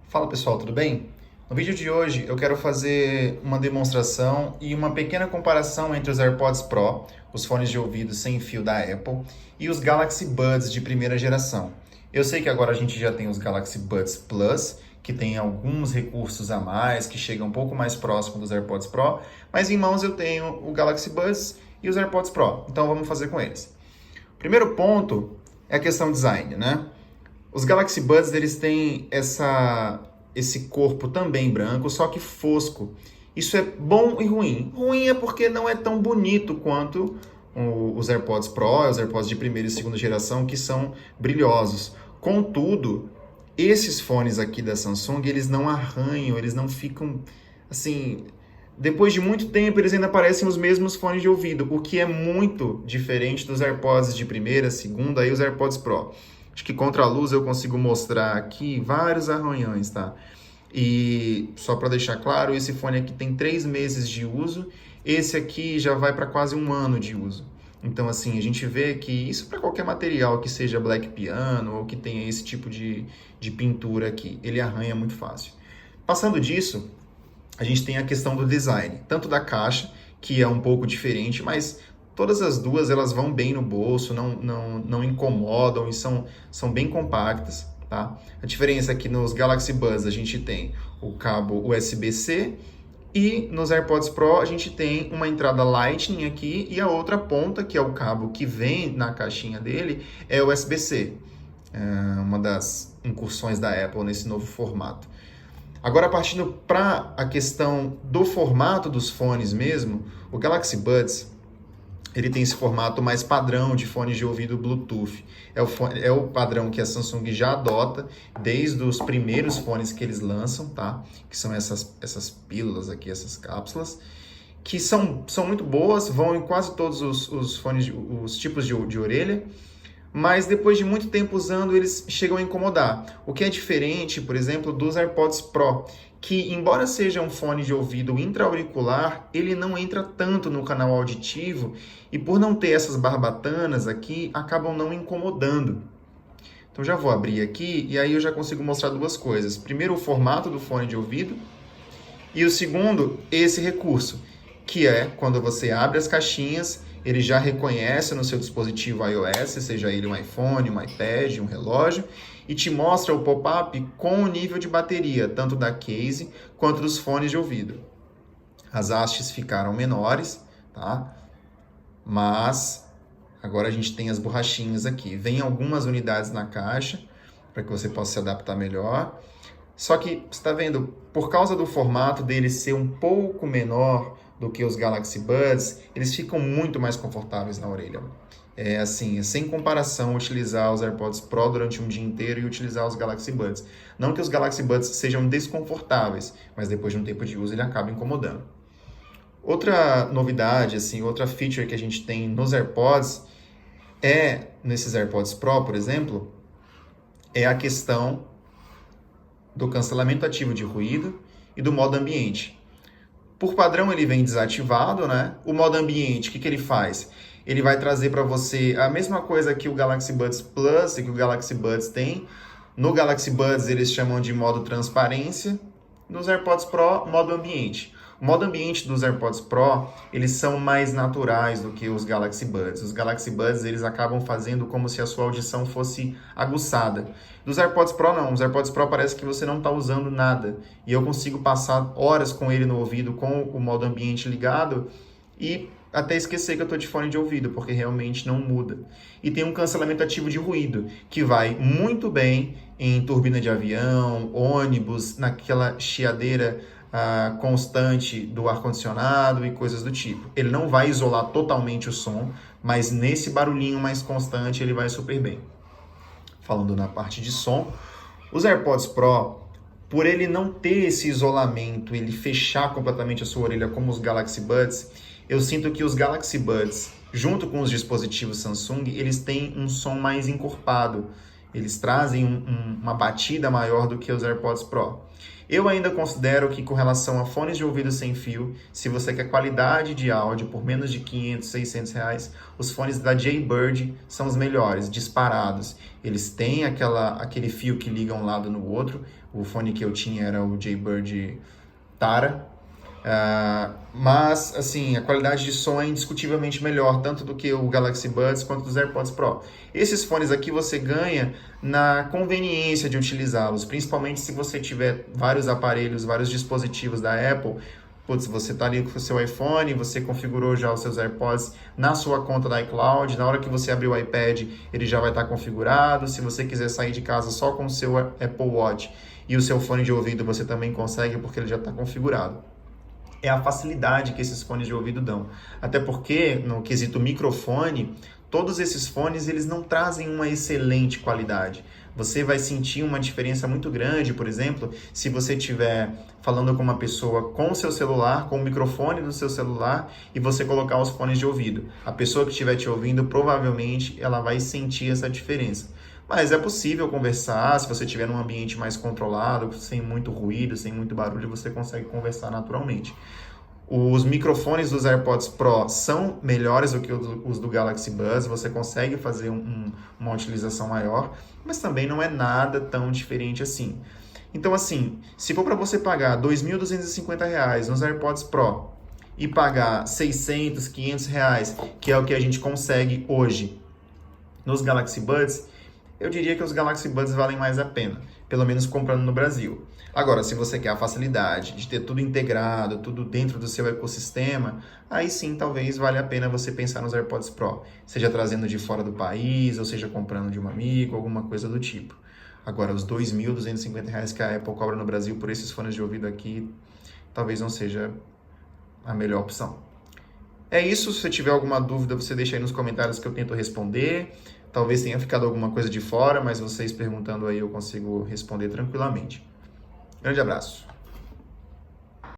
Fala pessoal, tudo bem? No vídeo de hoje eu quero fazer uma demonstração e uma pequena comparação entre os AirPods Pro, os fones de ouvido sem fio da Apple, e os Galaxy Buds de primeira geração. Eu sei que agora a gente já tem os Galaxy Buds Plus, que tem alguns recursos a mais, que chegam um pouco mais próximo dos AirPods Pro, mas em mãos eu tenho o Galaxy Buds e os AirPods Pro, então vamos fazer com eles. Primeiro ponto é a questão design, né? Os Galaxy Buds, eles têm esse corpo também branco, só que fosco. Isso é bom e ruim. Ruim é porque não é tão bonito quanto os AirPods Pro, os AirPods de primeira e segunda geração, que são brilhosos. Contudo, esses fones aqui da Samsung, eles não arranham, eles não ficam, assim... Depois de muito tempo, eles ainda parecem os mesmos fones de ouvido, o que é muito diferente dos AirPods de primeira, segunda e os AirPods Pro. Acho que contra a luz eu consigo mostrar aqui vários arranhões, tá? E só para deixar claro, esse fone aqui tem 3 meses de uso, esse aqui já vai para quase 1 ano de uso. Então, assim, a gente vê que isso para qualquer material que seja black piano ou que tenha esse tipo de pintura aqui, ele arranha muito fácil. Passando disso, a gente tem a questão do design, tanto da caixa, que é um pouco diferente, mas todas as duas elas vão bem no bolso, não incomodam e são bem compactas, tá? A diferença é que nos Galaxy Buds a gente tem o cabo USB-C e nos AirPods Pro a gente tem uma entrada Lightning aqui e a outra ponta, que é o cabo que vem na caixinha dele, é USB-C. É uma das incursões da Apple nesse novo formato. Agora, partindo para a questão do formato dos fones mesmo, o Galaxy Buds ele tem esse formato mais padrão de fones de ouvido Bluetooth. É o padrão que a Samsung já adota desde os primeiros fones que eles lançam, tá? Que são essas pílulas aqui, essas cápsulas, que são muito boas, vão em quase todos os fones, os tipos de orelha, mas depois de muito tempo usando, eles chegam a incomodar. O que é diferente, por exemplo, dos AirPods Pro, que embora seja um fone de ouvido intra-auricular, ele não entra tanto no canal auditivo e por não ter essas barbatanas aqui, acabam não incomodando. Então já vou abrir aqui e aí eu já consigo mostrar duas coisas. Primeiro, o formato do fone de ouvido e o segundo, esse recurso, que é quando você abre as caixinhas, ele já reconhece no seu dispositivo iOS, seja ele um iPhone, um iPad, um relógio, e te mostra o pop-up com o nível de bateria, tanto da case quanto dos fones de ouvido. As hastes ficaram menores, tá? Mas agora a gente tem as borrachinhas aqui. Vem algumas unidades na caixa, para que você possa se adaptar melhor. Só que, você está vendo, por causa do formato dele ser um pouco menor do que os Galaxy Buds, eles ficam muito mais confortáveis na orelha. É assim, sem comparação utilizar os AirPods Pro durante um dia inteiro e utilizar os Galaxy Buds. Não que os Galaxy Buds sejam desconfortáveis, mas depois de um tempo de uso ele acaba incomodando. Outra novidade, assim, outra feature que a gente tem nos AirPods nesses AirPods Pro, por exemplo, é a questão do cancelamento ativo de ruído e do modo ambiente. Por padrão ele vem desativado, né? O modo ambiente, o que ele faz? Ele vai trazer para você a mesma coisa que o Galaxy Buds Plus e que o Galaxy Buds tem. No Galaxy Buds eles chamam de modo transparência, nos AirPods Pro, modo ambiente. O modo ambiente dos AirPods Pro, eles são mais naturais do que os Galaxy Buds. Os Galaxy Buds, eles acabam fazendo como se a sua audição fosse aguçada. Dos AirPods Pro, não. Os AirPods Pro parece que você não está usando nada. E eu consigo passar horas com ele no ouvido, com o modo ambiente ligado, e até esquecer que eu estou de fone de ouvido, porque realmente não muda. E tem um cancelamento ativo de ruído, que vai muito bem em turbina de avião, ônibus, naquela chiadeira constante do ar-condicionado e coisas do tipo. Ele não vai isolar totalmente o som, mas nesse barulhinho mais constante ele vai super bem. Falando na parte de som, os AirPods Pro, por ele não ter esse isolamento, ele fechar completamente a sua orelha como os Galaxy Buds, eu sinto que os Galaxy Buds, junto com os dispositivos Samsung, eles têm um som mais encorpado. Eles trazem uma batida maior do que os AirPods Pro. Eu ainda considero que, com relação a fones de ouvido sem fio, se você quer qualidade de áudio por menos de 500, 600 reais, os fones da Jaybird são os melhores, disparados. Eles têm aquele fio que liga um lado no outro. O fone que eu tinha era o Jaybird Tara. Mas, assim, a qualidade de som é indiscutivelmente melhor, tanto do que o Galaxy Buds quanto dos AirPods Pro. Esses fones aqui você ganha na conveniência de utilizá-los, principalmente se você tiver vários aparelhos, vários dispositivos da Apple. Putz, você está ali com o seu iPhone, você configurou já os seus AirPods na sua conta da iCloud, na hora que você abrir o iPad, ele já vai estar configurado. Se você quiser sair de casa só com o seu Apple Watch e o seu fone de ouvido, você também consegue, porque ele já está configurado. É a facilidade que esses fones de ouvido dão. Até porque, no quesito microfone, todos esses fones eles não trazem uma excelente qualidade. Você vai sentir uma diferença muito grande, por exemplo, se você estiver falando com uma pessoa com o seu celular, com o microfone do seu celular, e você colocar os fones de ouvido. A pessoa que estiver te ouvindo, provavelmente, ela vai sentir essa diferença. Mas é possível conversar, se você estiver num ambiente mais controlado, sem muito ruído, sem muito barulho, você consegue conversar naturalmente. Os microfones dos AirPods Pro são melhores do que os do Galaxy Buds, você consegue fazer uma utilização maior, mas também não é nada tão diferente assim. Então, assim, se for para você pagar R$ 2.250 nos AirPods Pro e pagar 600, 500 reais, que é o que a gente consegue hoje nos Galaxy Buds, eu diria que os Galaxy Buds valem mais a pena, pelo menos comprando no Brasil. Agora, se você quer a facilidade de ter tudo integrado, tudo dentro do seu ecossistema, aí sim, talvez valha a pena você pensar nos AirPods Pro, seja trazendo de fora do país, ou seja comprando de um amigo, alguma coisa do tipo. Agora, os R$ 2.250 que a Apple cobra no Brasil por esses fones de ouvido aqui, talvez não seja a melhor opção. É isso, se você tiver alguma dúvida, você deixa aí nos comentários que eu tento responder. Talvez tenha ficado alguma coisa de fora, mas vocês perguntando aí eu consigo responder tranquilamente. Grande abraço.